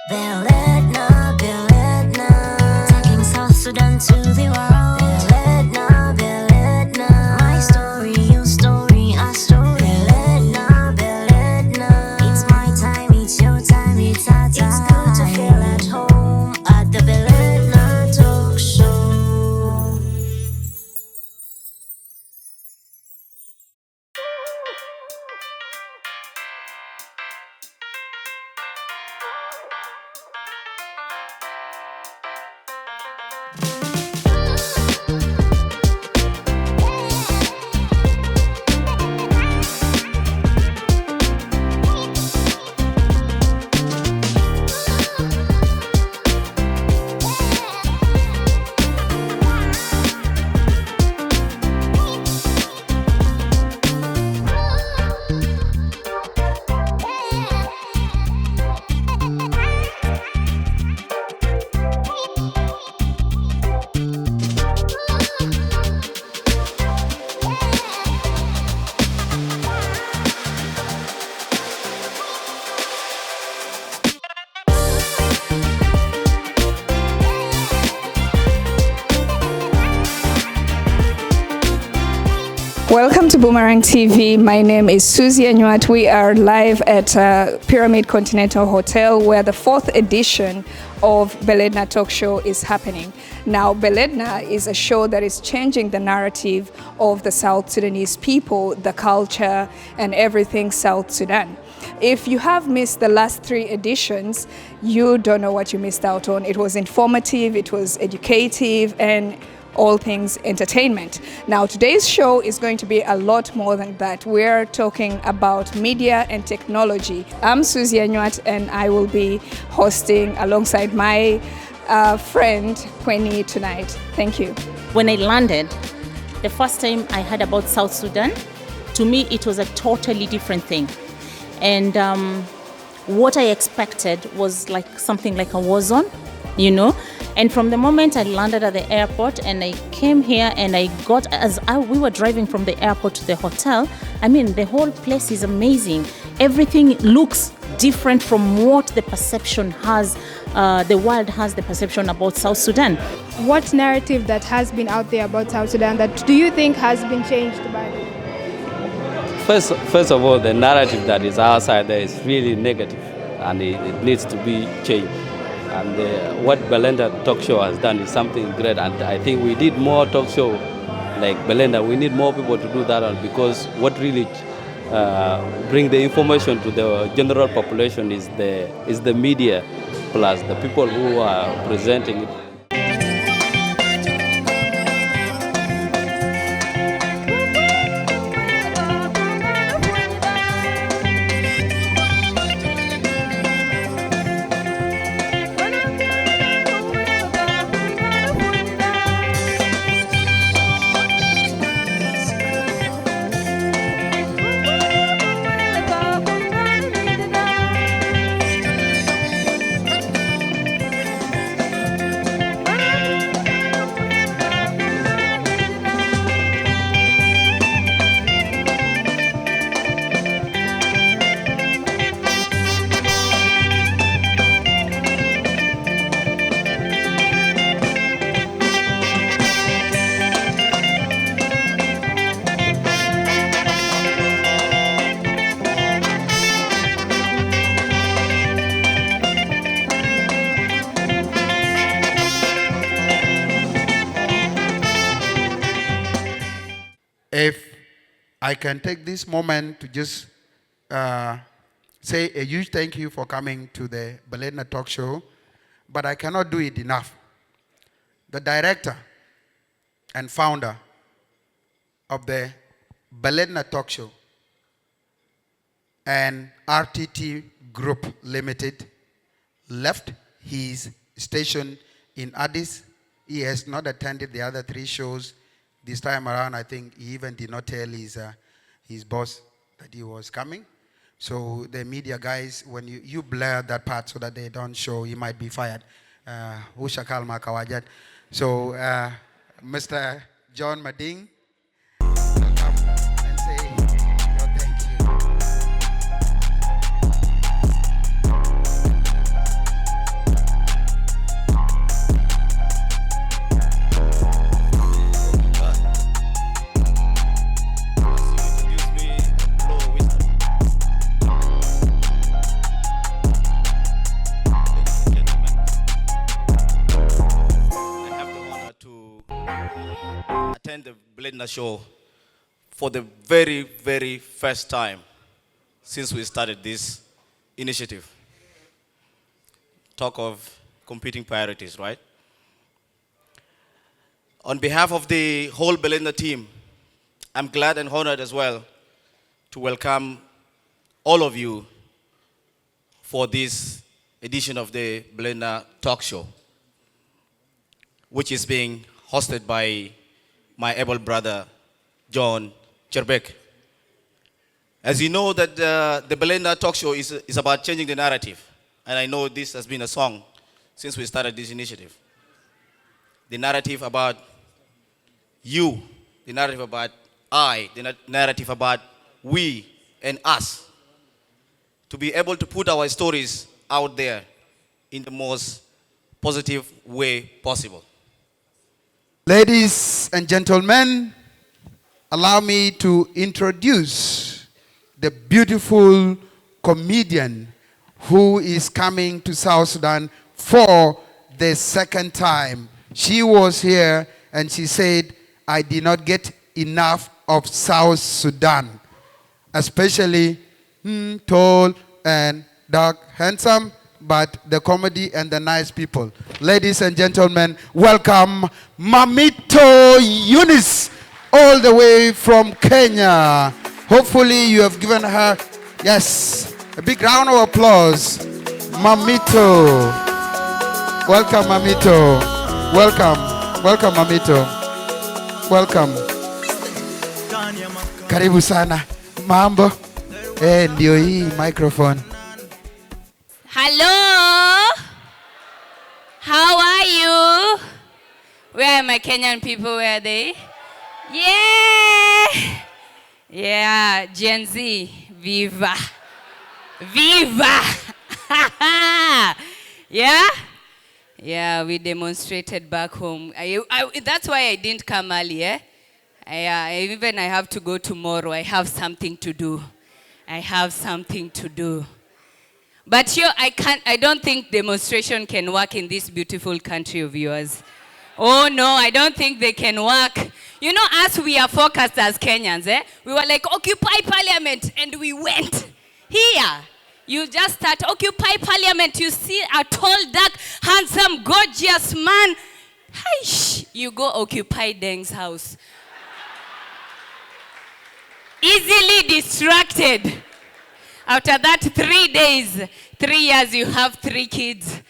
Beledna, Beledna, taking South Sudan to the world. Beledna, Beledna, my story, your story, our story. Beledna, Beledna, it's my time, it's your time, it's our time. It's good to feel at home at the Beledna Talkshow. Welcome to Boomerang TV. My name is Susie Anyuat. We are live at Pyramid Continental Hotel where the 4th edition of Beledna Talkshow is happening. Now, Beledna is a show that is changing the narrative of the South Sudanese people, the culture, and everything South Sudan. If you have missed the last 3 editions, you don't know what you missed out on. It was informative, it was educative, and all things entertainment. Now, today's show is going to be a lot more than that. We're talking about media and technology. I'm Susie Anyuat, and I will be hosting alongside my friend Queenie tonight. Thank you. When I landed, the first time I heard about South Sudan, to me it was a totally different thing. And what I expected was like something like a war zone, you know. And from the moment I landed at the airport and I came here and I got, we were driving from the airport to the hotel, I mean, the whole place is amazing. Everything looks different from what the perception has, the world has the perception about South Sudan. What narrative that has been out there about South Sudan that do you think has been changed by First of all, the narrative that is outside there is really negative and it needs to be changed. And what Beledna Talkshow has done is something great, and I think we need more talk show like Beledna. We need more people to do that one, because what really bring the information to the general population is the media plus the people who are presenting it. If I can take this moment to just say a huge thank you for coming to the Beledna Talk Show, but I cannot do it enough. The director and founder of the Beledna Talk Show and RTT Group Limited left his station in Addis. He has not attended the other 3 shows. This time around, I think he even did not tell his boss that he was coming. So the media guys, when you blur that part so that they don't show, he might be fired. Ushakal Makawajat. So Mr. John Mading, come and say your thank you. Beledna show for the very, very first time since we started this initiative. Talk of competing priorities, right? On behalf of the whole Beledna team, I'm glad and honored as well to welcome all of you for this edition of the Beledna Talkshow, which is being hosted by my able brother, John Chirbek. As you know, that the Beledna Talkshow is about changing the narrative. And I know this has been a song since we started this initiative. The narrative about you, the narrative about I, the narrative about we and us. To be able to put our stories out there in the most positive way possible. Ladies and gentlemen, allow me to introduce the beautiful comedian who is coming to South Sudan for the second time. She was here and she said, I did not get enough of South Sudan, especially tall and dark, handsome, but the comedy and the nice people. Ladies and gentlemen, welcome Mammito Eunice, all the way from Kenya. Hopefully you have given her, yes, a big round of applause. Mammito. Welcome, Mammito. Welcome. Welcome, Mammito. Welcome. Karibu sana. Mambo. Ndio hii microphone. Hello. How are you? Where are my Kenyan people? Where are they? Yeah. Yeah, Gen Z. Viva. Viva. Yeah? Yeah, we demonstrated back home. That's why I didn't come earlier. Even I have to go tomorrow. I have something to do. I have something to do. But I don't think demonstration can work in this beautiful country of yours. Oh no, I don't think they can work. You know, us, we are focused as Kenyans, eh? We were like, occupy parliament, and we went. Here, you just start, occupy parliament, you see a tall, dark, handsome, gorgeous man. Hi, you go occupy Deng's house. Easily distracted. After that, 3 days, 3 years, you have 3 kids.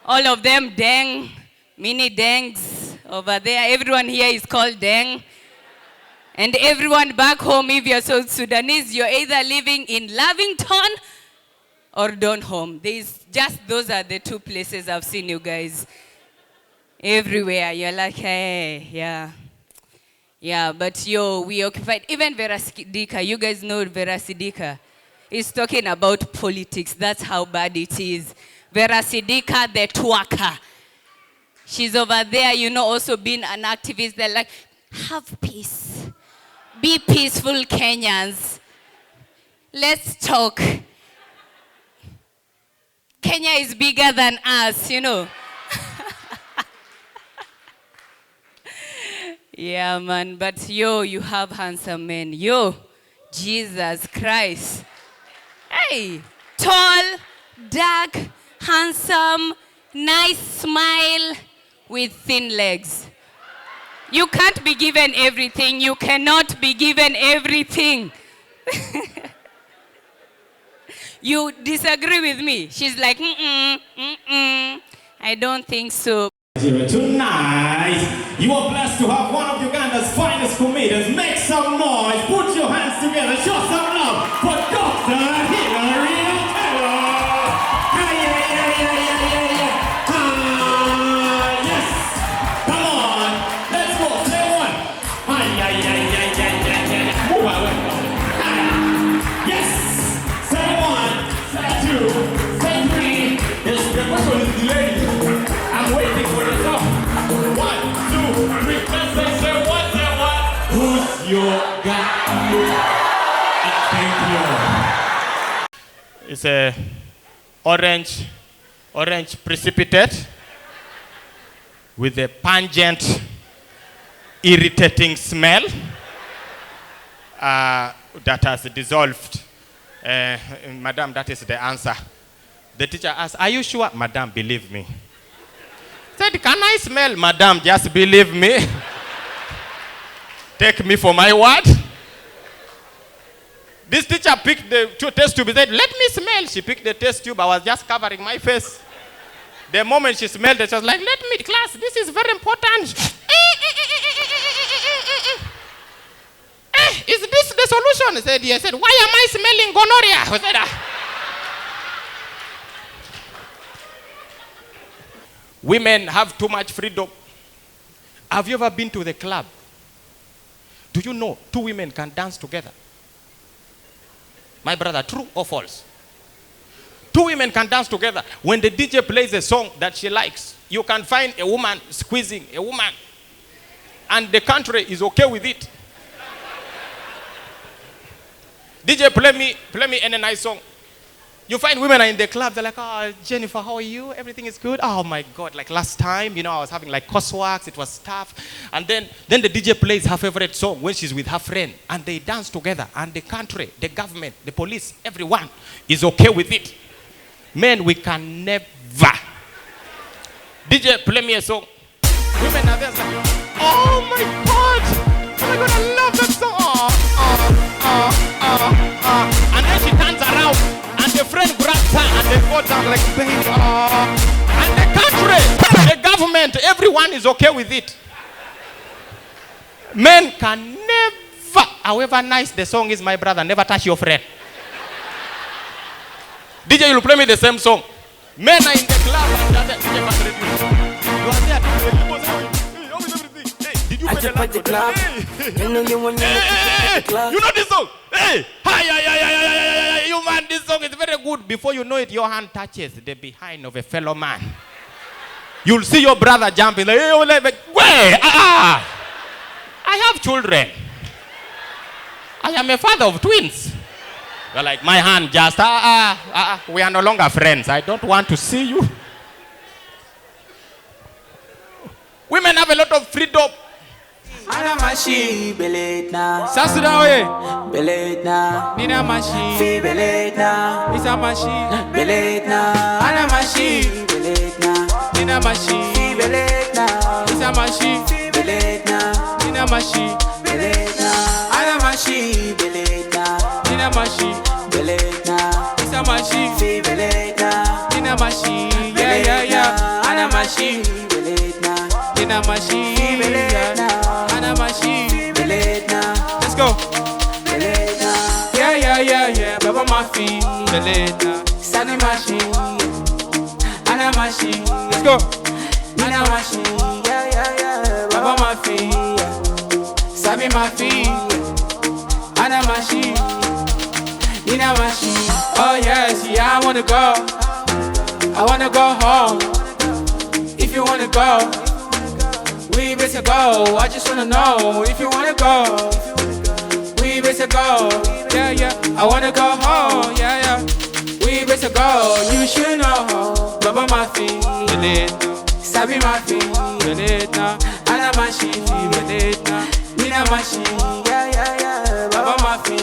All of them Deng, mini Dengs over there. Everyone here is called Deng. And everyone back home, if you're South Sudanese, you're either living in Lavington or Donholm. Those are the 2 places I've seen you guys. Everywhere, you're like, hey, yeah. Yeah, but we occupied, even Vera Sidika, you guys know Vera Sidika. He's talking about politics. That's how bad it is. Vera Sidika, the twerker. She's over there, also being an activist. They're like, have peace. Be peaceful, Kenyans. Let's talk. Kenya is bigger than us, Yeah, man, but you have handsome men. Jesus Christ. Hey, tall, dark, handsome, nice smile with thin legs. You can't be given everything. You cannot be given everything. You disagree with me? She's like, I don't think so. Tonight, you are blessed to have one of Uganda's finest comedians. Make some noise, put your hands together, show some love for Dr. Hilary Okello. Yes, come on, let's go, say one. Move away. Yes, say one, say two, say three. Yes, the person is delayed. I'm waiting for the song. 1, 2, 3, let's say what? Who's your guy? Thank you. It's a orange precipitate with a pungent, irritating smell. that has dissolved. Madam, that is the answer. The teacher asked, are you sure? Madam, believe me. Said, can I smell? Madam, just believe me. Take me for my word. This teacher picked the test tube. He said, let me smell. She picked the test tube. I was just covering my face. The moment she smelled it, she was like, let me, class, this is very important. Is this the solution? He said, yes. I said, why am I smelling gonorrhea? I said, Women have too much freedom. Have you ever been to the club? Do you know 2 women can dance together? My brother, true or false? 2 women can dance together. When the DJ plays a song that she likes, you can find a woman squeezing a woman. And the country is okay with it. DJ, play me any nice song. You find women are in the club, they're like, oh, Jennifer, how are you? Everything is good? Oh my God, like last time, I was having like coursework, it was tough. And then the DJ plays her favorite song when she's with her friend, and they dance together, and the country, the government, the police, everyone is okay with it. Men, we can never. DJ, play me a song. Women are there like, oh my God, I love that song. And then she turns around, and the friend grabs her, and they go down like, baby, and the country, the government, everyone is okay with it. Men can never, however nice the song is, my brother, never touch your friend. DJ, you'll play me the same song. Men are in the club, and they're DJ, you are there to did you pay the club? You know this song? Hey! Hi, you man, this song is very good. Before you know it, your hand touches the behind of a fellow man. You'll see your brother jumping. Like, where? I have children. I am a father of twins. You're like, my hand just, we are no longer friends. I don't want to see you. Women have a lot of freedom. Ana mashi Beledna. Sasida we. Beledna. Nina mashi. Fi Beledna. Isa mashi. Beledna. Ana mashi. Beledna. Nina mashi. Fi Beledna. Isa mashi. Fi Beledna. Nina mashi. Beledna. Ana mashi Beledna. Nina mashi. Beledna. Isa mashi. Fi Beledna. Nina mashi. Yeah. Ana mashi Beledna. Nina mashi. Beledna. Ana mashi. Beledna. Let's go. Beledna. Yeah. Baba mafi. Beledna. Sani mashi. Ana mashi. Let's go. Nina mashi. Yeah. Baba mafi. Sabi mafi. Ana mashi. Nina mashi. Oh yes, I wanna go. I wanna go home. If you wanna go, we better go. I just wanna know if you wanna go. We better go. Yeah. I wanna go home. Yeah. We better go. You should know. Baba mafi. Sabi mafi. Ana mashi. Nina mashi. Yeah. Baba mafi.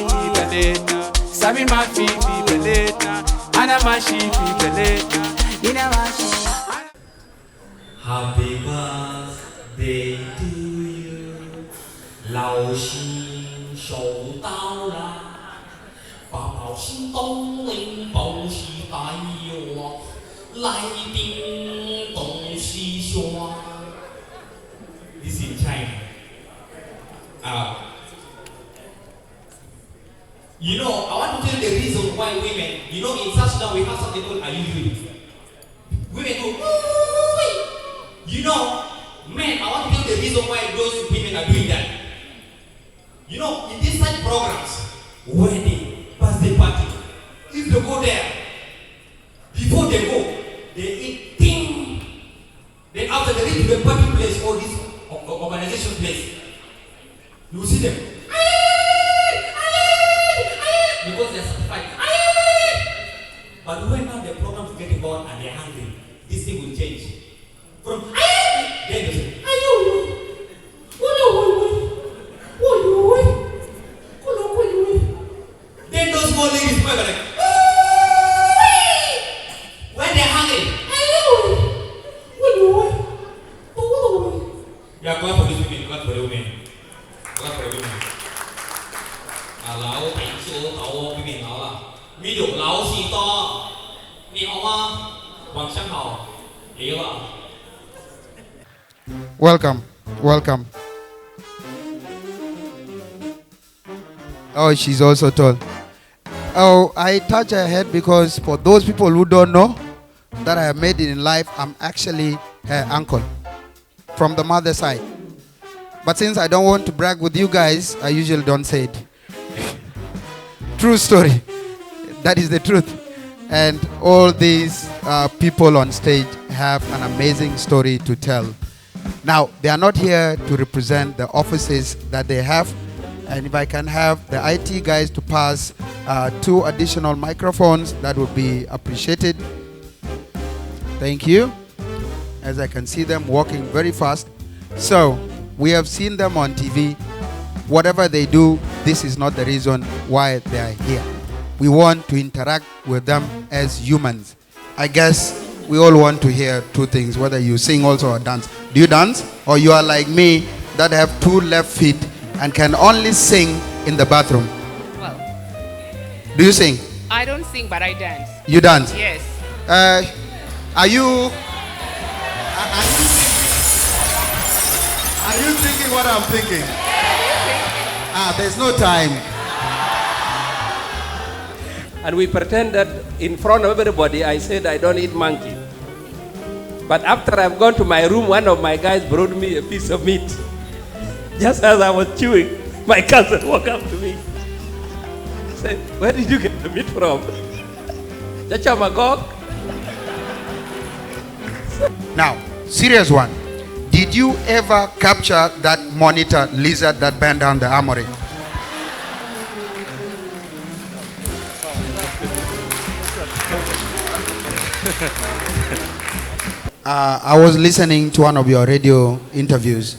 Sabi mafi. Ana mashi. Nina mashi. Happy birthday to you， 老心手到了，把宝心东领宝喜大哟，来叮咚西双。This is in China. You know, I want to tell you the reason why women, in South Sudan we have something called Adhieu. Women go, men, I want to tell you the reason why those women are doing that. In these such programs, wedding, birthday party, if they go there, before they go, they eat ting. Then after they reach the party place or this organization place, you see them. Because they are satisfied. But when now the programs get involved and they are hungry, this thing will change. From then they say, Welcome, welcome. Oh, she's also tall. Oh, I touch her head because for those people who don't know that I have made it in life, I'm actually her uncle from the mother side. But since I don't want to brag with you guys, I usually don't say it. True story. That is the truth. And all these people on stage have an amazing story to tell. Now, they are not here to represent the offices that they have. And if I can have the IT guys to pass 2 additional microphones, that would be appreciated. Thank you. As I can see them walking very fast. So, we have seen them on TV. Whatever they do, this is not the reason why they are here. We want to interact with them as humans. I guess we all want to hear 2 things, whether you sing also or dance. Do you dance? Or you are like me that have 2 left feet and can only sing in the bathroom? Well, do you sing? I don't sing, but I dance. You dance? Yes. Are you thinking what I'm thinking? There's no time. And we pretend that in front of everybody I said I don't eat monkey. But after I've gone to my room, one of my guys brought me a piece of meat. Just as I was chewing, my cousin walked up to me. Said, "Where did you get the meat from?" Chacha Magog. Now, serious one. Did you ever capture that monitor lizard that burned down the armory? I was listening to one of your radio interviews,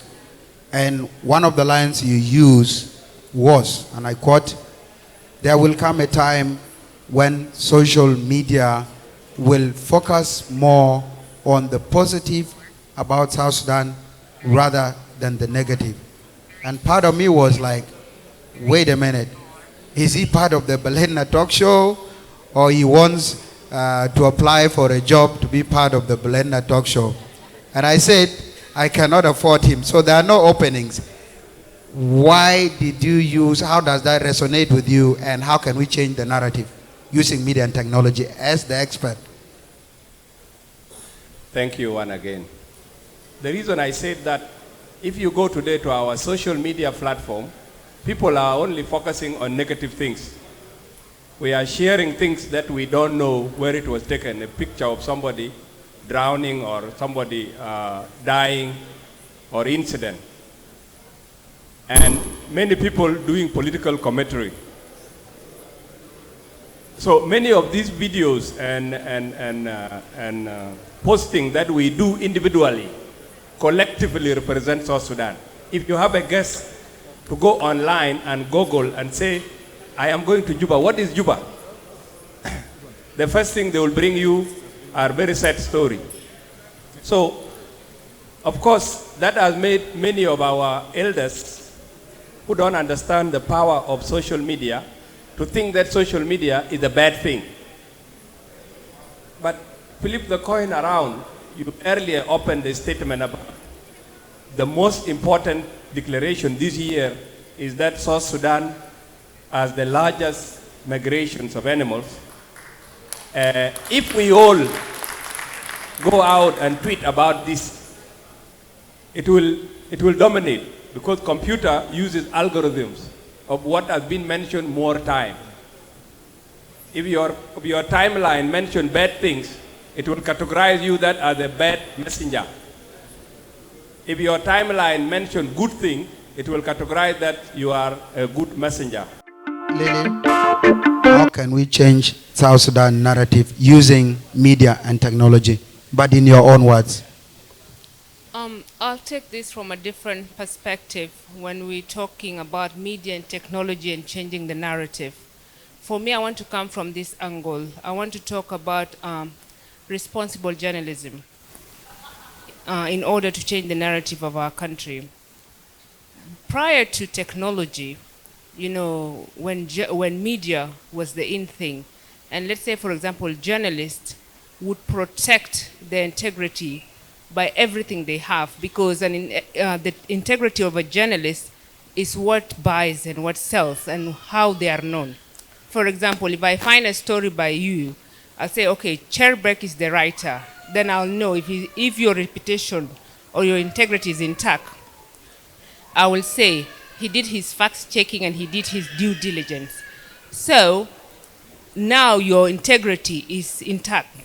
and one of the lines you used was, and I quote, "There will come a time when social media will focus more on the positive about South Sudan rather than the negative." And part of me was like, wait a minute, is he part of the Beledna Talkshow, or he wants to apply for a job to be part of the Beledna Talkshow? And I said, I cannot afford him, so there are no openings. Why did you use, how does that resonate with you, and how can we change the narrative using media and technology as the expert? Thank you one again. The reason I said that, if you go today to our social media platform, people are only focusing on negative things. We are sharing things that we don't know where it was taken, a picture of somebody drowning or somebody dying or incident. And many people doing political commentary. So many of these videos and posting that we do individually collectively represent South Sudan. If you have a guest to go online and Google and say, I am going to Juba, what is Juba? The first thing they will bring you are very sad story. So, of course, that has made many of our elders who don't understand the power of social media to think that social media is a bad thing. But flip the coin around. You earlier opened the statement about the most important declaration this year is that South Sudan has the largest migrations of animals. If we all go out and tweet about this, it will dominate, because computer uses algorithms of what has been mentioned more time. If your timeline mentioned bad things, it will categorize you that as a bad messenger. If your timeline mentioned good thing, it will categorize that you are a good messenger. Lily, how can we change South Sudan narrative using media and technology, but in your own words? I'll take this from a different perspective when we're talking about media and technology and changing the narrative. For me, I want to come from this angle. I want to talk about responsible journalism in order to change the narrative of our country. Prior to technology, you know, when media was the in thing, and let's say, for example, journalists would protect their integrity by everything they have, because the integrity of a journalist is what buys and what sells and how they are known. For example, if I find a story by you, I'll say, okay, Chirbek is the writer. Then I'll know if your reputation or your integrity is intact. I will say he did his fact checking and he did his due diligence. So now your integrity is intact.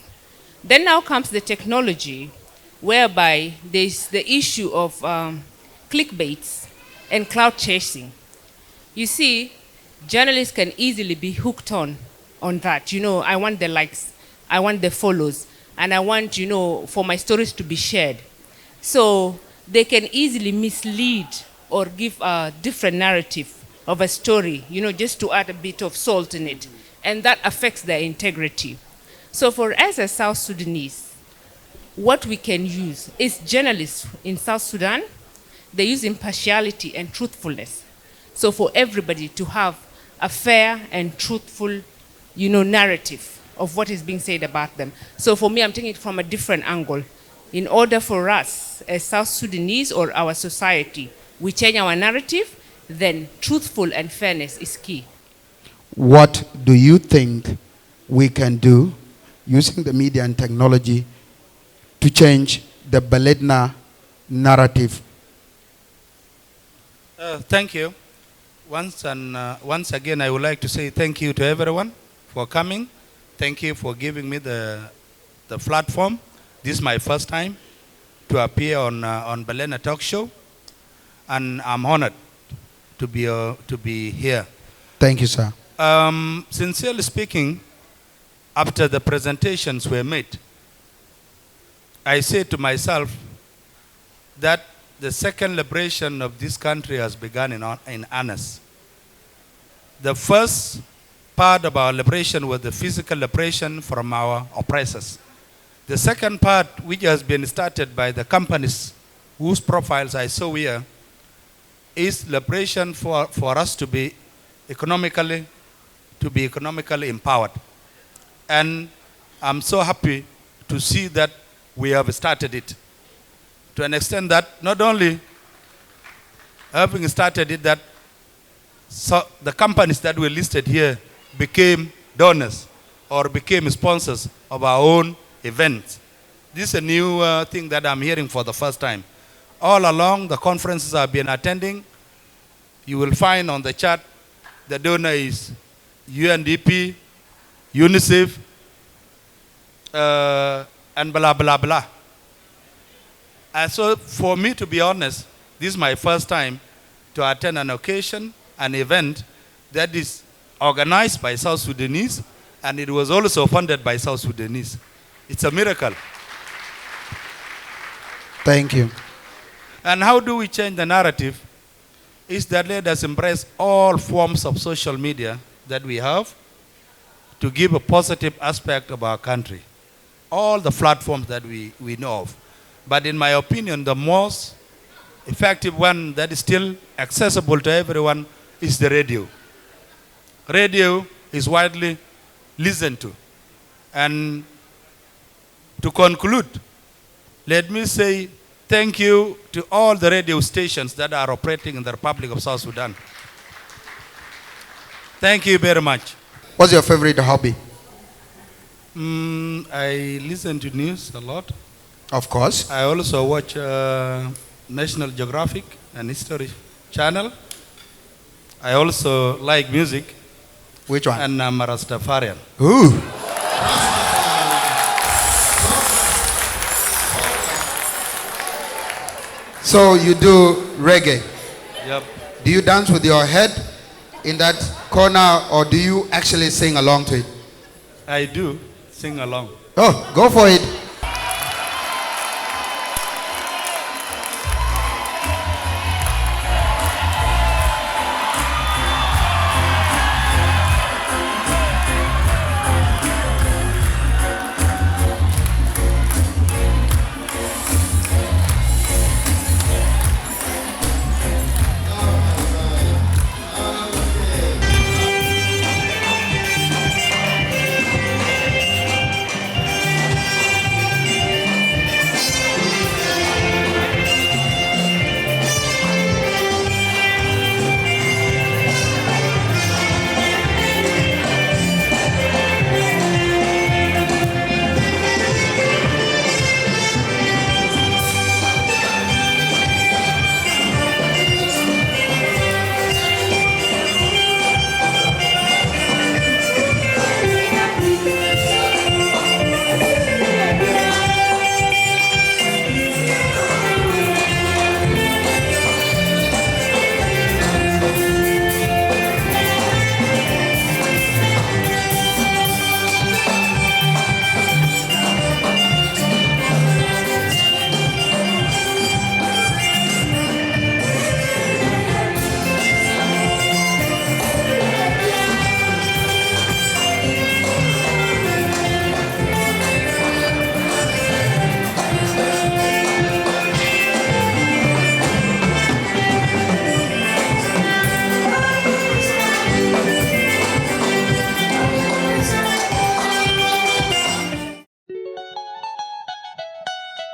Then now comes the technology, whereby there's the issue of clickbaits and cloud chasing. You see, journalists can easily be hooked on that. You know, I want the likes, I want the follows, and I want, you know, for my stories to be shared. So they can easily mislead or give a different narrative of a story, you know, just to add a bit of salt in it. And that affects their integrity. So for us as South Sudanese, what we can use is journalists in South Sudan, they use impartiality and truthfulness. So for everybody to have a fair and truthful, you know, narrative of what is being said about them. So for me, I'm taking it from a different angle. In order for us as South Sudanese or our society, we change our narrative, then truthful and fairness is key. What do you think we can do using the media and technology to change the Beledna narrative? Thank you. Once again, I would like to say thank you to everyone for coming. Thank you for giving me the platform. This is my first time to appear on Beledna Talkshow, and I'm honored to be here. Thank you, sir. Sincerely speaking, after the presentations were made, I said to myself that the second liberation of this country has begun in earnest. The first part of our liberation was the physical liberation from our oppressors. The second part, which has been started by the companies whose profiles I saw here, is liberation for us to be economically empowered. And I'm so happy to see that we have started it. To an extent that not only having started it, that the companies that were listed here became donors or became sponsors of our own events. This is a new thing that I'm hearing for the first time. All along the conferences I've been attending, you will find on the chart the donor is UNDP, UNICEF, and blah, blah, blah. And so for me, to be honest, this is my first time to attend an occasion, an event that is organized by South Sudanese, and it was also funded by South Sudanese. It's a miracle. Thank you. And how do we change the narrative? Is that let us embrace all forms of social media that we have to give a positive aspect of our country. All the platforms that we know of. But in my opinion, the most effective one that is still accessible to everyone is the radio. Radio is widely listened to. And to conclude, let me say thank you to all the radio stations that are operating in the Republic of South Sudan. Thank you very much. What's your favorite hobby? I listen to news a lot. Of course. I also watch National Geographic and History Channel. I also like music. Which one? And I'm a Rastafarian. Ooh. So you do reggae? Yep. Do you dance with your head in that corner, or do you actually sing along to it? I do sing along. Oh, go for it.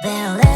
Beledna.